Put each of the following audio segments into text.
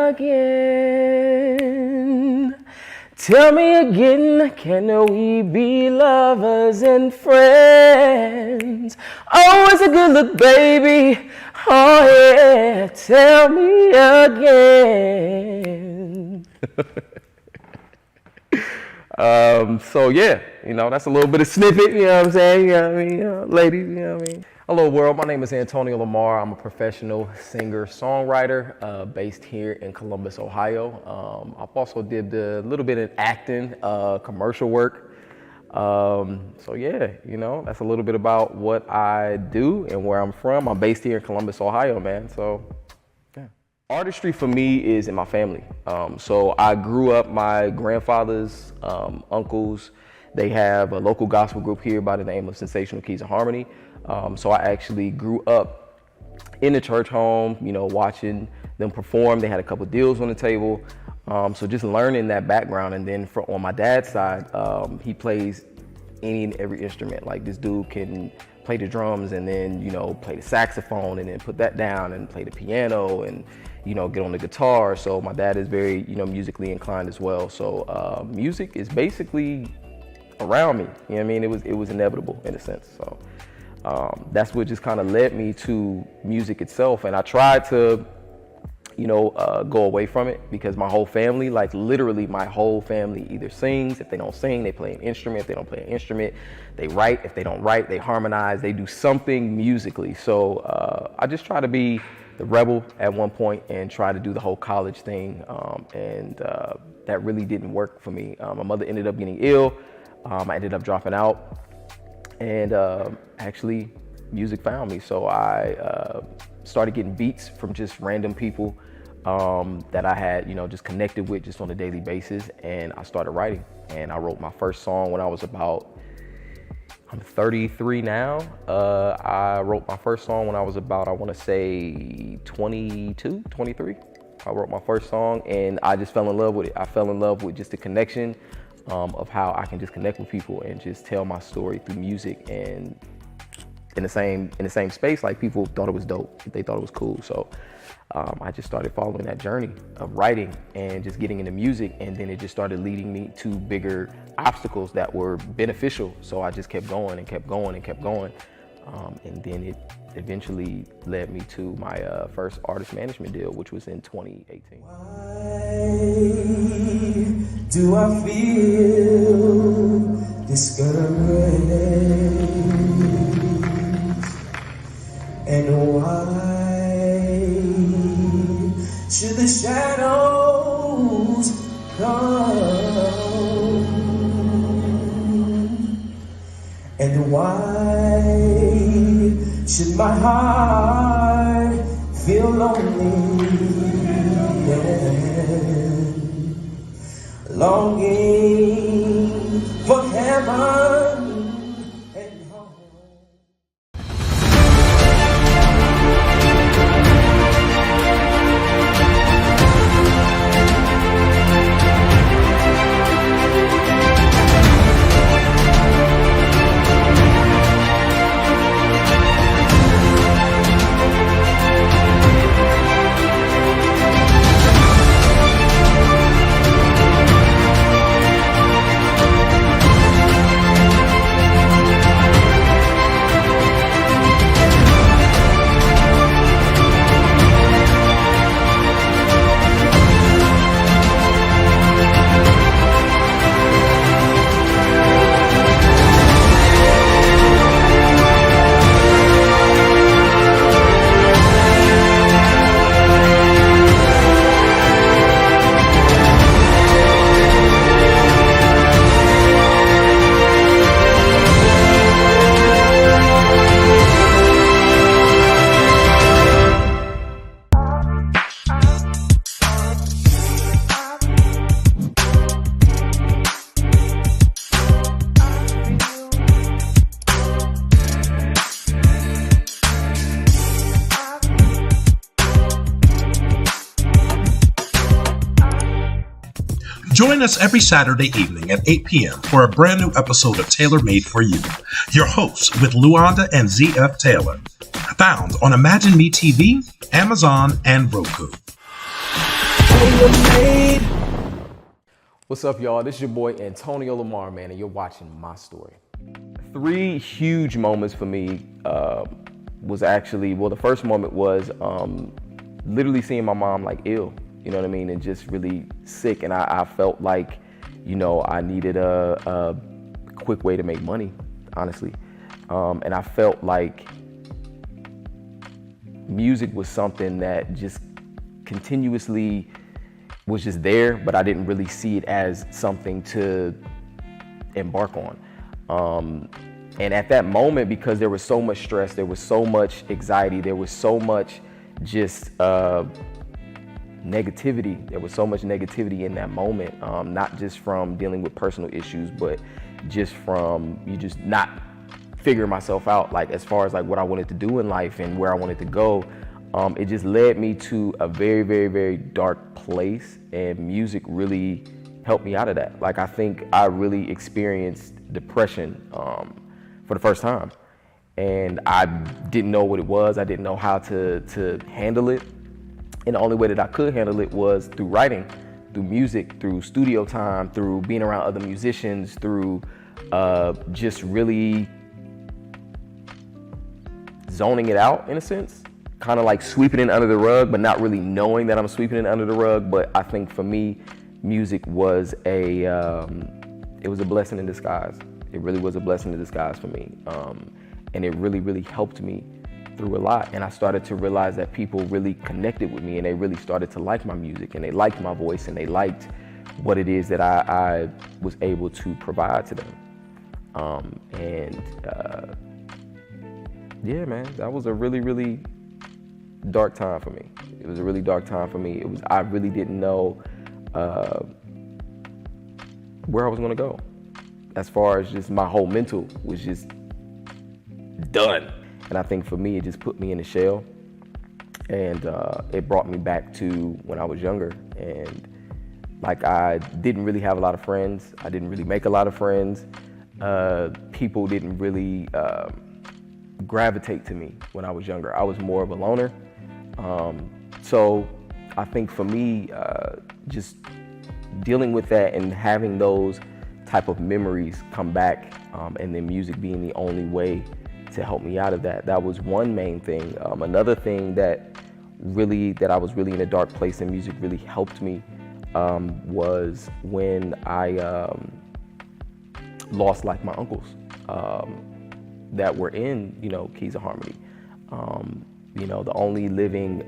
again. Tell me again, can we be lovers and friends? Oh, it's a good look, baby. Oh, yeah, tell me again. So yeah, that's a little bit of snippet, you know what I'm saying? You know what I mean? Ladies, you know what I mean? Hello world, my name is Antonio Lamar. I'm a professional singer-songwriter based here in Columbus, Ohio. I've also did a little bit of acting, commercial work. So yeah, that's a little bit about what I do and where I'm from. I'm based here in Columbus, Ohio, man. So yeah. Artistry for me is in my family. So I grew up, my grandfather's uncles, they have a local gospel group here by the name of Sensational Keys of Harmony. So I actually grew up in the church home, watching them perform. They had a couple deals on the table. So just learning that background. And then on my dad's side, he plays any and every instrument. Like this dude can play the drums and then, play the saxophone and then put that down and play the piano and, get on the guitar. So my dad is very, musically inclined as well. So music is basically around me. You know what I mean? It was inevitable in a sense. So that's what just kind of led me to music itself. And I tried to, go away from it because my whole family, like literally my whole family either sings. If they don't sing, they play an instrument. If they don't play an instrument, they write. If they don't write, they harmonize. They do something musically. So I just try to be the rebel at one point and try to do the whole college thing. And that really didn't work for me. My mother ended up getting ill. I ended up dropping out. And actually, music found me. So I started getting beats from just random people that I had, just connected with just on a daily basis. And I started writing. And I wrote my first song when I was I'm 33 now. I wrote my first song when I was about, I want to say 22, 23. I wrote my first song and I just fell in love with it. I fell in love with just the connection of how I can just connect with people and just tell my story through music, and in the same space, like people thought it was dope, they thought it was cool. So I just started following that journey of writing and just getting into music, and then it just started leading me to bigger obstacles that were beneficial. So I just kept going and kept going and kept going, and then it eventually led me to my first artist management deal, which was in 2018. Why do I feel discouraged? And why should the shadows come? And why should my heart feel lonely? Longing for heaven and home. Join us every Saturday evening at 8 p.m. for a brand new episode of Tailor Made for You. Your hosts with Luanda and ZF Taylor. Found on Imagine Me TV, Amazon, and Roku. tailor-made. What's up, y'all? This is your boy Antonio Lamar, man, and you're watching My Story. 3 huge moments for me was actually, well, the first moment was literally seeing my mom like ill, you know what I mean, and just really sick, and I felt like, you know, I needed a quick way to make money, honestly, and I felt like music was something that just continuously was just there, but I didn't really see it as something to embark on. And at that moment, because there was so much stress, there was so much anxiety, there was so much just negativity. There was so much negativity in that moment, not just from dealing with personal issues, but just from you just not figuring myself out, like as far as like what I wanted to do in life and where I wanted to go. It just led me to a very, very, very dark place, and music really helped me out of that. Like I think I really experienced depression for the first time, and I didn't know what it was. I didn't know how to handle it, and the only way that I could handle it was through writing, through music, through studio time, through being around other musicians, through just really zoning it out in a sense. Kind of like sweeping it under the rug, but not really knowing that I'm sweeping it under the rug. But I think for me, music was it was a blessing in disguise. It really was a blessing in disguise for me. And it really, really helped me through a lot. And I started to realize that people really connected with me, and they really started to like my music, and they liked my voice, and they liked what it is that I was able to provide to them. Yeah, man, that was a really, really dark time for me. It was a really dark time for me. I really didn't know where I was gonna go. As far as just my whole mental was just done. And I think for me, it just put me in a shell, and it brought me back to when I was younger. And like I didn't really have a lot of friends. I didn't really make a lot of friends. People didn't really gravitate to me when I was younger. I was more of a loner. So I think for me, just dealing with that and having those type of memories come back, and then music being the only way to help me out of that. That was one main thing. Another thing that I was really in a dark place and music really helped me was when I lost like my uncles that were in, you know, Keys of Harmony. You know, the only living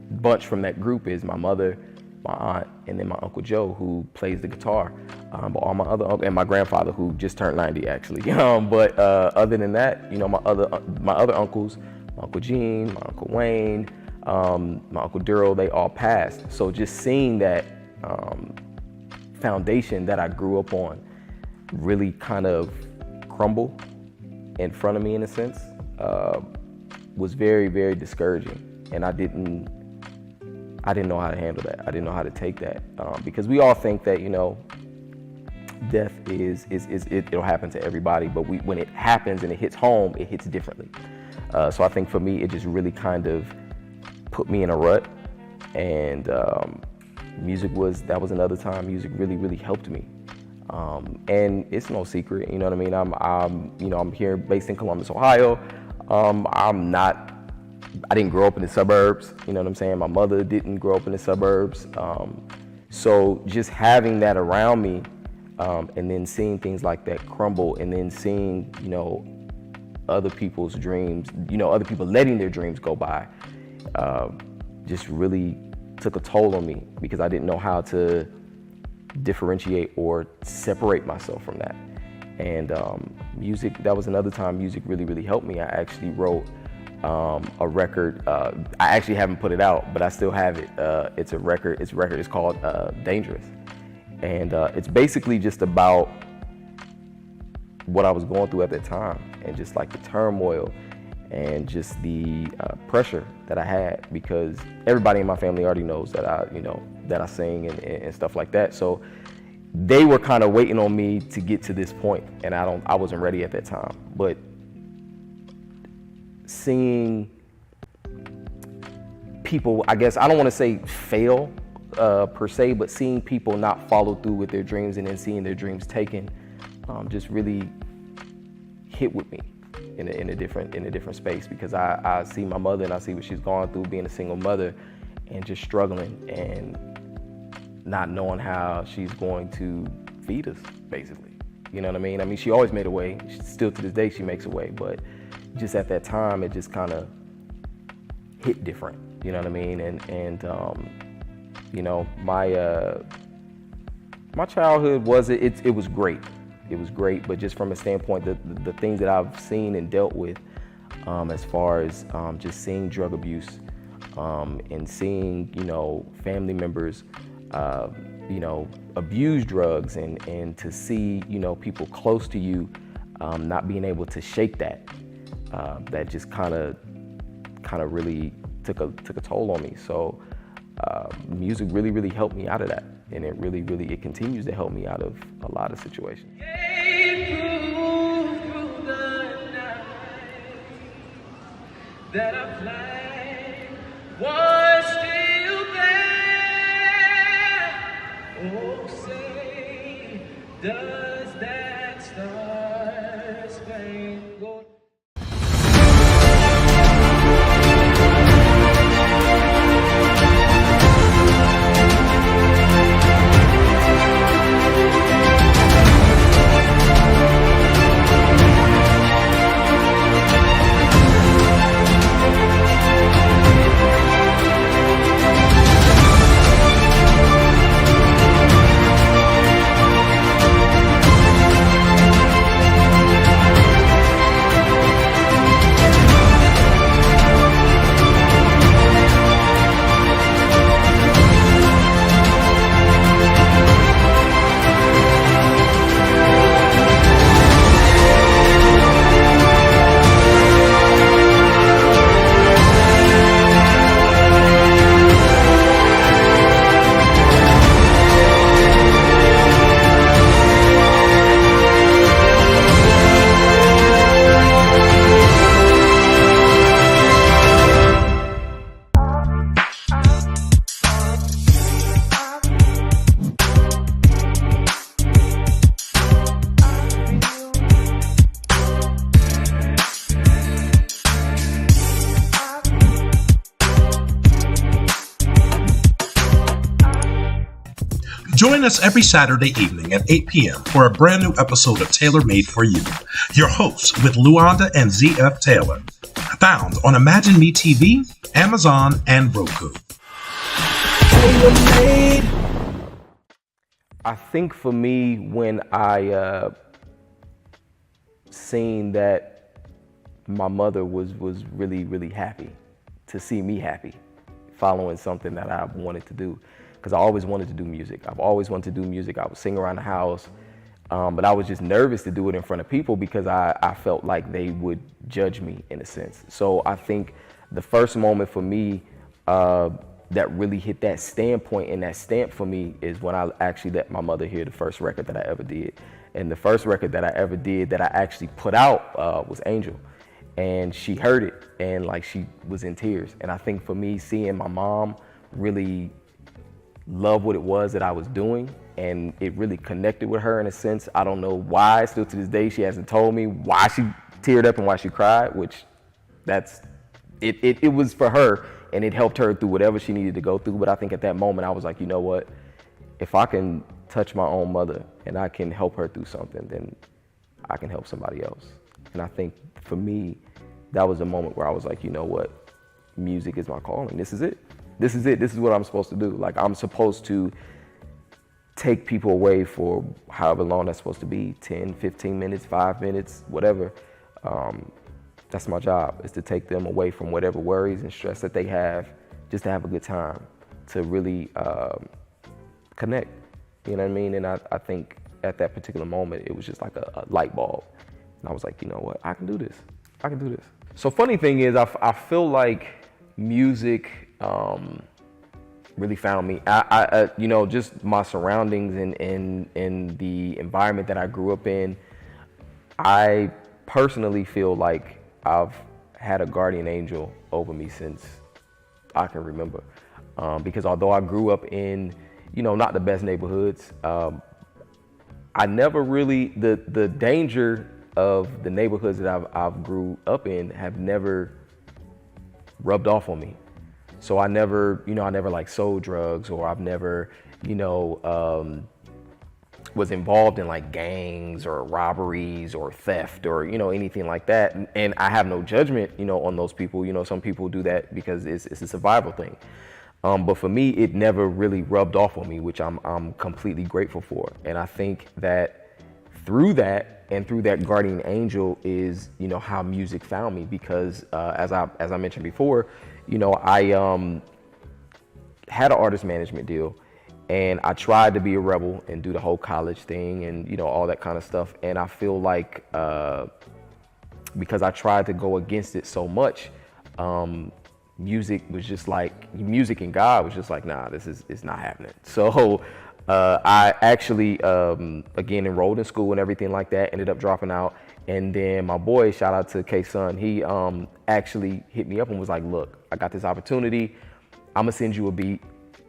bunch from that group is my mother, my aunt, and then my Uncle Joe, who plays the guitar. But all my other and my grandfather, who just turned 90 actually. But other than that, you know, my other uncles, my Uncle Gene, my Uncle Wayne, my Uncle Duro, they all passed. So just seeing that foundation that I grew up on really kind of crumble in front of me in a sense, was very, very discouraging. And I didn't know how to handle that. I didn't know how to take that, because we all think that, you know, death it'll happen to everybody, but when it happens and it hits home, it hits differently. So I think for me, it just really kind of put me in a rut, and that was another time music really, really helped me. And it's no secret, you know what I mean? I'm here based in Columbus, Ohio. I didn't grow up in the suburbs, you know what I'm saying? My mother didn't grow up in the suburbs. So just having that around me, and then seeing things like that crumble, and then seeing, you know, other people's dreams, you know, other people letting their dreams go by, just really took a toll on me, because I didn't know how to differentiate or separate myself from that. And music, that was another time music really, really helped me. I actually wrote a record. I actually haven't put it out, but I still have it. It's a record. It's called Dangerous. And it's basically just about what I was going through at that time, and just like the turmoil and just the pressure that I had, because everybody in my family already knows that I sing and stuff like that. So they were kind of waiting on me to get to this point, and I wasn't ready at that time. But seeing people, I guess, I don't want to say fail per se, but seeing people not follow through with their dreams and then seeing their dreams taken just really hit with me in a different space, because I see my mother and I see what she's gone through being a single mother and just struggling and not knowing how she's going to feed us, basically. You know what I mean? I mean, she always made a way. Still to this day, she makes a way, but just at that time, it just kind of hit different. You know what I mean? And you know, my childhood it was great. It was great, but just from a standpoint, the things that I've seen and dealt with, as far as just seeing drug abuse, and seeing, you know, family members, you know, abuse drugs, and to see, you know, people close to you not being able to shake that, that just kind of really took a toll on me. So music really helped me out of that, and it continues to help me out of a lot of situations. Through the night that our flag was still there. Oh, say, does that star-spangled Join us every Saturday evening at 8 p.m. for a brand new episode of Tailor Made for You. Your hosts with Luanda and ZF Taylor. Found on Imagine Me TV, Amazon, and Roku. I think for me, when I seen that my mother was really happy to see me happy, following something that I wanted to do. Because I always wanted to do music. I've always wanted to do music. I would sing around the house, but I was just nervous to do it in front of people because I felt like they would judge me in a sense. So I think the first moment for me that really hit that standpoint and that stamp for me is when I actually let my mother hear the first record that I ever did. And the first record that I ever did that I actually put out was Angel. And she heard it and like she was in tears. And I think for me, seeing my mom really love what it was that I was doing, and it really connected with her in a sense. I don't know why, still to this day, she hasn't told me why she teared up and why she cried, which it was for her, and it helped her through whatever she needed to go through. But I think at that moment, I was like, you know what? If I can touch my own mother and I can help her through something, then I can help somebody else. And I think for me, that was a moment where I was like, you know what? Music is my calling. This is it. This is it. This is what I'm supposed to do. Like, I'm supposed to take people away for however long that's supposed to be, 10, 15 minutes, 5 minutes, whatever. That's my job, is to take them away from whatever worries and stress that they have, just to have a good time, to really connect. You know what I mean? And I think at that particular moment, it was just like a light bulb. And I was like, you know what? I can do this. I can do this. So funny thing is, I feel like music really found me. I you know, just my surroundings and the environment that I grew up in, I personally feel like I've had a guardian angel over me since I can remember. Because although I grew up in, not the best neighborhoods, I never really, the danger of the neighborhoods that I've grew up in have never rubbed off on me. So I never like sold drugs, or I've never, was involved in like gangs or robberies or theft or, anything like that. And I have no judgment, on those people. Some people do that because it's a survival thing. But for me, it never really rubbed off on me, which I'm completely grateful for. And I think that through that and through that guardian angel is, how music found me. Because as I mentioned before, I had an artist management deal, and I tried to be a rebel and do the whole college thing and, all that kind of stuff. And I feel like because I tried to go against it so much, music and God was just like, nah, it's not happening. So I actually, again, enrolled in school and everything like that, ended up dropping out. And then my boy, shout out to K-Sun, he actually hit me up and was like, look, I got this opportunity. I'm gonna send you a beat.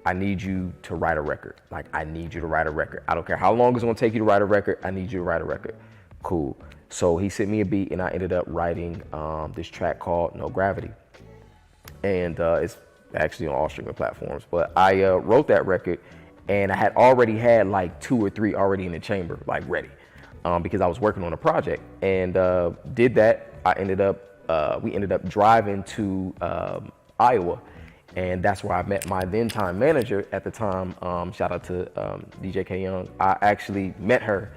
I need you to write a record. Like, I need you to write a record. I don't care how long it's gonna take you to write a record. I need you to write a record. Cool. So he sent me a beat, and I ended up writing this track called No Gravity. And it's actually on all streaming platforms. But I wrote that record, and I had already had like 2 or 3 already in the chamber, like ready, because I was working on a project. And did that. We ended up driving to Iowa. And that's where I met my then time manager at the time. Shout out to DJ K Young. I actually met her,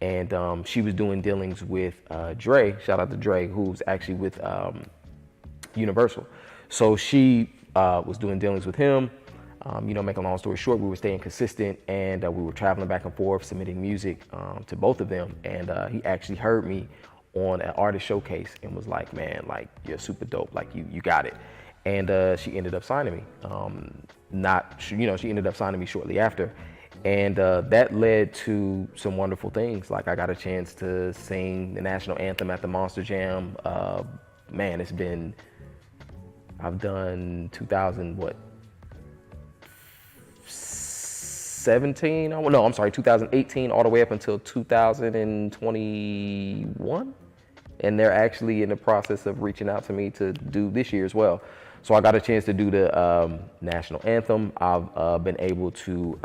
and she was doing dealings with Dre. Shout out to Dre, who's actually with Universal. So she was doing dealings with him. Make a long story short, we were staying consistent, and we were traveling back and forth, submitting music to both of them. And he actually heard me on an artist showcase and was like, man, like, you're super dope. Like, you got it. And she ended up signing me. She ended up signing me shortly after. And that led to some wonderful things. Like, I got a chance to sing the national anthem at the Monster Jam. Man, I've done 2018 all the way up until 2021. And they're actually in the process of reaching out to me to do this year as well. So I got a chance to do the national anthem. I've been able to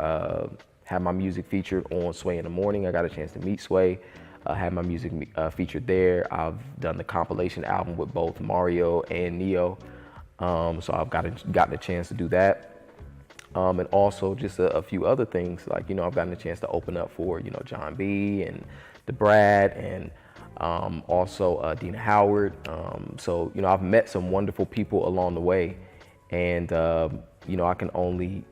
have my music featured on Sway in the Morning. I got a chance to meet Sway, have my music featured there. I've done the compilation album with both Mario and Neo. So I've gotten a chance to do that. And also just a few other things. Like, I've gotten a chance to open up for, John B. and the Brad, and also Dina Howard. So, I've met some wonderful people along the way, and, I can only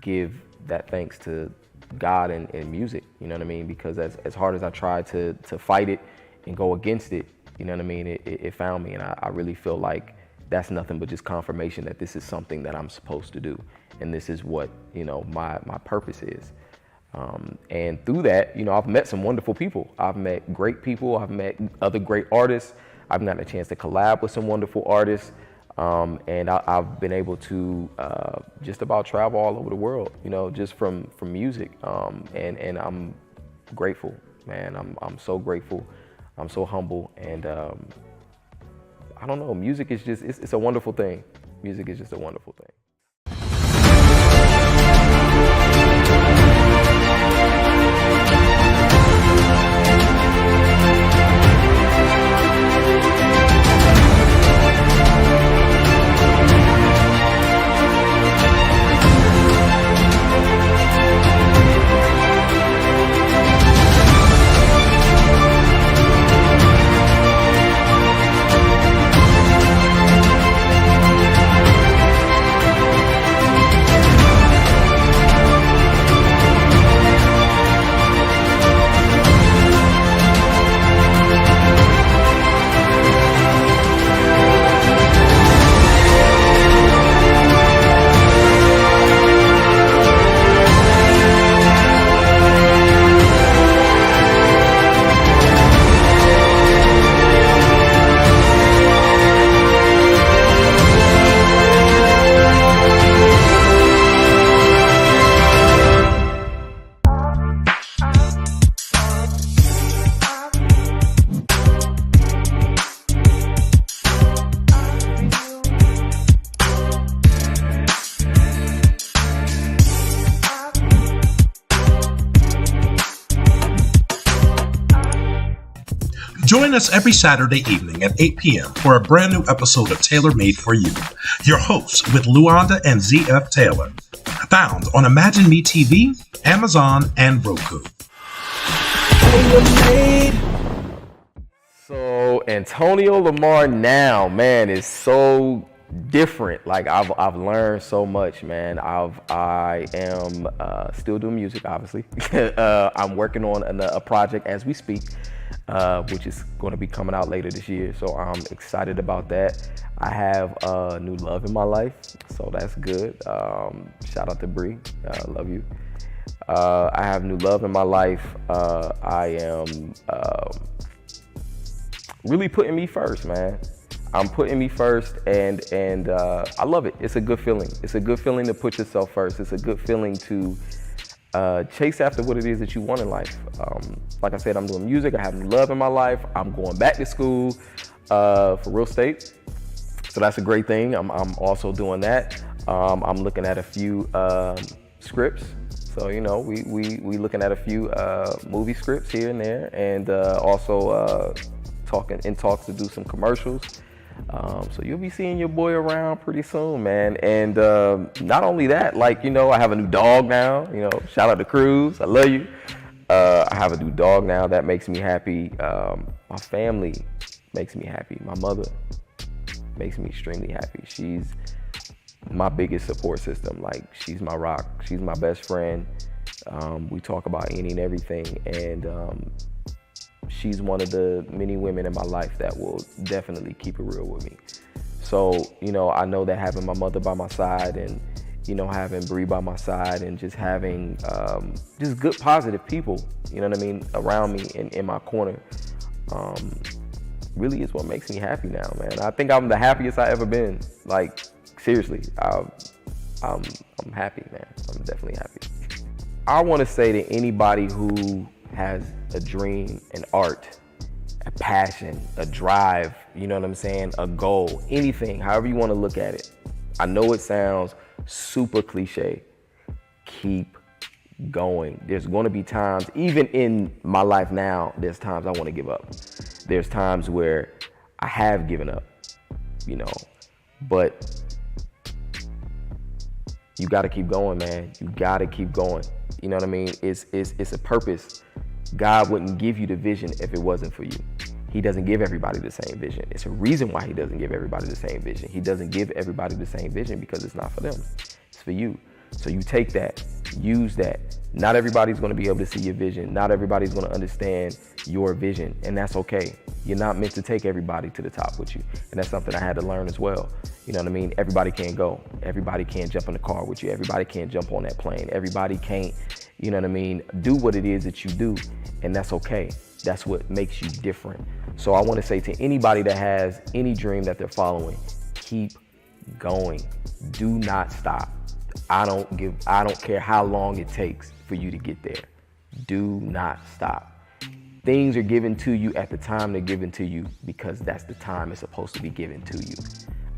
give that thanks to God and music, you know what I mean? Because as hard as I tried to fight it and go against it, you know what I mean? It found me, and I really feel like that's nothing but just confirmation that this is something that I'm supposed to do. And this is what, my purpose is. And through that, I've met some wonderful people. I've met great people. I've met other great artists. I've gotten a chance to collab with some wonderful artists. And I've been able to just about travel all over the world, just from music. And I'm grateful, man. I'm so grateful. I'm so humble. And I don't know, music is just, it's a wonderful thing. Music is just a wonderful thing. Join us every Saturday evening at 8 p.m. for a brand new episode of Tailor Made for You. Your hosts with Luanda and ZF Taylor. Found on Imagine Me TV, Amazon, and Roku. So Antonio Lamar now, man, is so different. Like I've learned so much, man. I am still doing music, obviously. I'm working on a project as we speak, which is going to be coming out later this year. So I'm excited about that. I have new love in my life, so that's good. Shout out to Bree, love you. I have new love in my life. I am really putting me first, man. I'm putting me first, and I love it. It's a good feeling. It's a good feeling to put yourself first. It's a good feeling to chase after what it is that you want in life. Like I said, I'm doing music. I have new love in my life. I'm going back to school for real estate, so that's a great thing. I'm also doing that. I'm looking at a few scripts. So, you know, we looking at a few movie scripts here and there, and also talks to do some commercials. So you'll be seeing your boy around pretty soon, man. And not only that, like, you know, I have a new dog now. You know, shout out to Cruz, I love you. I have a new dog now. That makes me happy. My family makes me happy. My mother makes me extremely happy. She's my biggest support system. Like, she's my rock. She's my best friend. We talk about any and everything, and she's one of the many women in my life that will definitely keep it real with me. So, you know, I know that having my mother by my side, and, you know, having Bree by my side, and just having just good, positive people, you know what I mean, around me and in my corner, really is what makes me happy now, man. I think I'm the happiest I ever been. Like, seriously, I'm happy, man. I'm definitely happy. I want to say to anybody who has a dream, an art, a passion, a drive, you know what I'm saying, a goal, anything, however you want to look at it. I know it sounds super cliche. Keep going. There's going to be times, even in my life now, there's times I want to give up. There's times where I have given up, you know, but you got to keep going, man. You got to keep going. You know what I mean? It's a purpose. God wouldn't give you the vision if it wasn't for you. He doesn't give everybody the same vision. It's a reason why he doesn't give everybody the same vision. He doesn't give everybody the same vision because it's not for them. It's for you. So you take that, use that. Not everybody's going to be able to see your vision. Not everybody's going to understand your vision, and that's okay. You're not meant to take everybody to the top with you, and that's something I had to learn as well. You know what I mean? Everybody can't go. Everybody can't jump in the car with you. Everybody can't jump on that plane. Everybody can't, you know what I mean, do what it is that you do, and that's okay. That's what makes you different. So I want to say to anybody that has any dream that they're following, keep going. Do not stop. I don't care how long it takes for you to get there. Do not stop. Things are given to you at the time they're given to you because that's the time it's supposed to be given to you.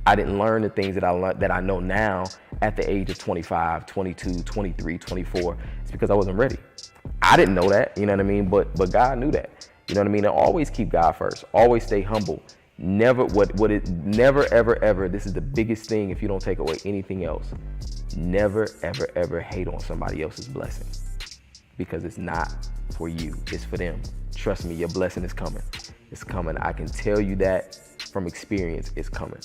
I didn't learn the things that I know now at the age of 25, 22, 23, 24. It's because I wasn't ready. I didn't know that, you know what I mean? But God knew that. You know what I mean? And always keep God first. Always stay humble. Never ever, this is the biggest thing if you don't take away anything else. Never ever hate on somebody else's blessing, because it's not for you, it's for them. Trust me, your blessing is coming. It's coming. I can tell you that from experience, it's coming.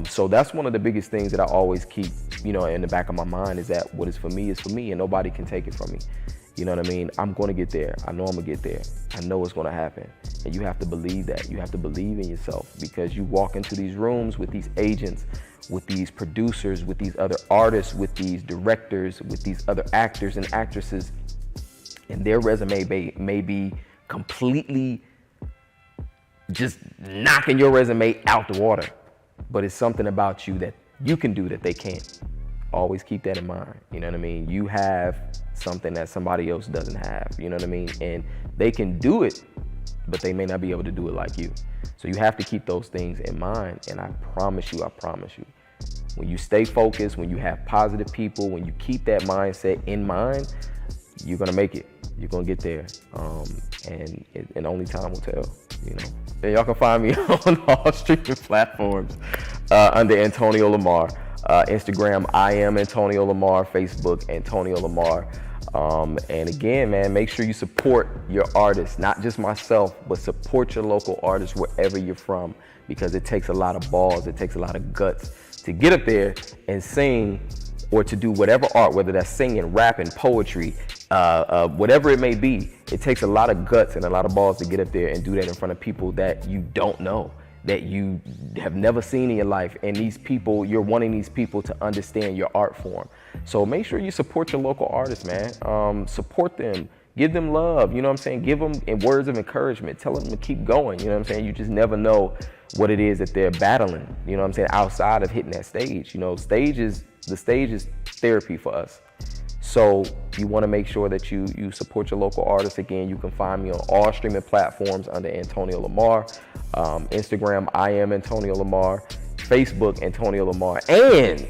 So that's one of the biggest things that I always keep, you know, in the back of my mind, is that what is for me is for me, and nobody can take it from me. You know what I mean? I'm going to get there. I know I'm going to get there. I know it's going to happen. And you have to believe that. You have to believe in yourself, because you walk into these rooms with these agents, with these producers, with these other artists, with these directors, with these other actors and actresses, and their resume may be completely just knocking your resume out the water. But it's something about you that you can do that they can't. Always keep that in mind. You know what I mean? You have something that somebody else doesn't have. You know what I mean? And they can do it, but they may not be able to do it like you. So you have to keep those things in mind. And I promise you, when you stay focused, when you have positive people, when you keep that mindset in mind, you're going to make it. You're going to get there. And only time will tell. you know. And y'all can find me on all streaming platforms under Antonio Lamar. Instagram, I am Antonio Lamar. Facebook, Antonio Lamar. And again, man, make sure you support your artists, not just myself, but support your local artists wherever you're from, because it takes a lot of balls, it takes a lot of guts to get up there and sing, or to do whatever art, whether that's singing, rapping, poetry, whatever it may be. It takes a lot of guts and a lot of balls to get up there and do that in front of people that you don't know, that you have never seen in your life. And these people, you're wanting these people to understand your art form. So make sure you support your local artists, man. Support them, give them love, you know what I'm saying? Give them words of encouragement, tell them to keep going, you know what I'm saying? You just never know what it is that they're battling, you know what I'm saying, outside of hitting that stage. You know, the stage is therapy for us. So you want to make sure that you support your local artists. Again, you can find me on all streaming platforms under Antonio Lamar. Instagram, I am Antonio Lamar. Facebook, Antonio Lamar. And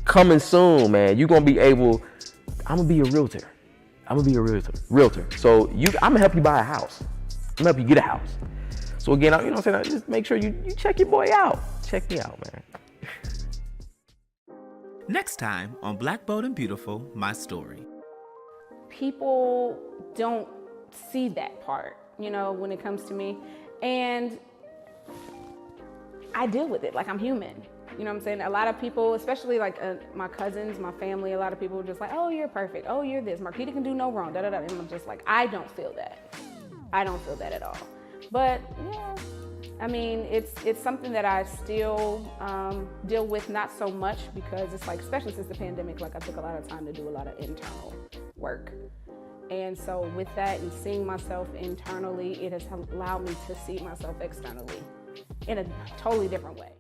coming soon, man, you're going to be able, I'm going to be a realtor. So I'm going to help you buy a house. I'm going to help you get a house. So again, you know what I'm saying, just make sure you check your boy out. Check me out, man. Next time on Black, Bold, and Beautiful, My Story. People don't see that part, you know, when it comes to me. And I deal with it like I'm human. You know what I'm saying? A lot of people, especially like my cousins, my family, a lot of people are just like, oh, you're perfect. Oh, you're this. Marquita can do no wrong. Da, da, da. And I'm just like, I don't feel that. I don't feel that at all. But yeah, I mean, it's something that I still deal with, not so much, because it's like, especially since the pandemic, like I took a lot of time to do a lot of internal work. And so with that and seeing myself internally, it has allowed me to see myself externally in a totally different way.